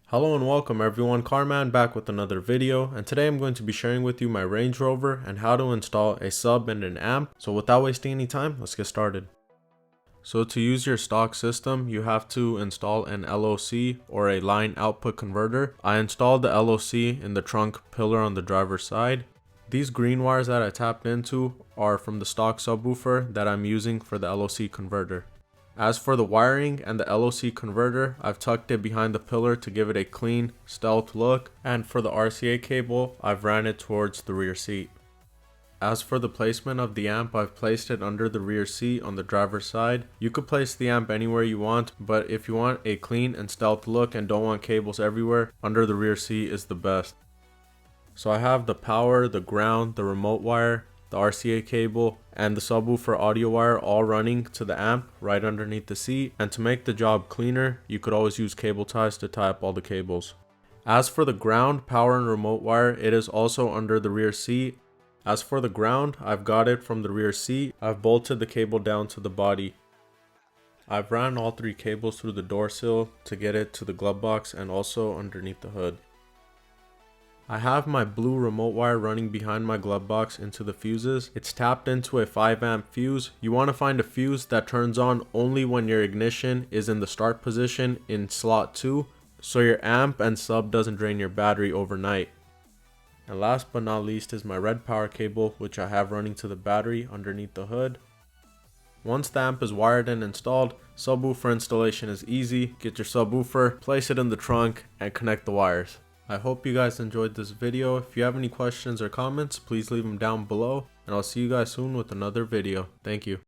Hello and welcome everyone, CarMAN back with another video, and today I'm going to be sharing with you my Range Rover and how to install a sub and an amp. So without wasting any time, let's get started. So to use your stock system, you have to install an LOC or a line output converter. I installed the LOC in the trunk pillar on the driver's side. These green wires that I tapped into are from the stock subwoofer that I'm using for the LOC converter. As for the wiring and the LOC converter, I've tucked it behind the pillar to give it a clean, stealth look, and for the RCA cable, I've ran it towards the rear seat. As for the placement of the amp, I've placed it under the rear seat on the driver's side. You could place the amp anywhere you want, but if you want a clean and stealth look and don't want cables everywhere, under the rear seat is the best. So I have the power, the ground, the remote wire, the RCA cable, and the subwoofer audio wire all running to the amp right underneath the seat. And to make the job cleaner, you could always use cable ties to tie up all the cables. As for the ground, power, and remote wire, it is also under the rear seat. As for the ground, I've got it from the rear seat. I've bolted the cable down to the body. I've ran all three cables through the door sill to get it to the glove box and also underneath the hood. I have my blue remote wire running behind my glove box into the fuses. It's tapped into a 5 amp fuse. You want to find a fuse that turns on only when your ignition is in the start position in slot 2, so your amp and sub doesn't drain your battery overnight. And last but not least is my red power cable, which I have running to the battery underneath the hood. Once the amp is wired and installed, subwoofer installation is easy. Get your subwoofer, place it in the trunk, and connect the wires. I hope you guys enjoyed this video. If you have any questions or comments, please leave them down below, and I'll see you guys soon with another video. Thank you.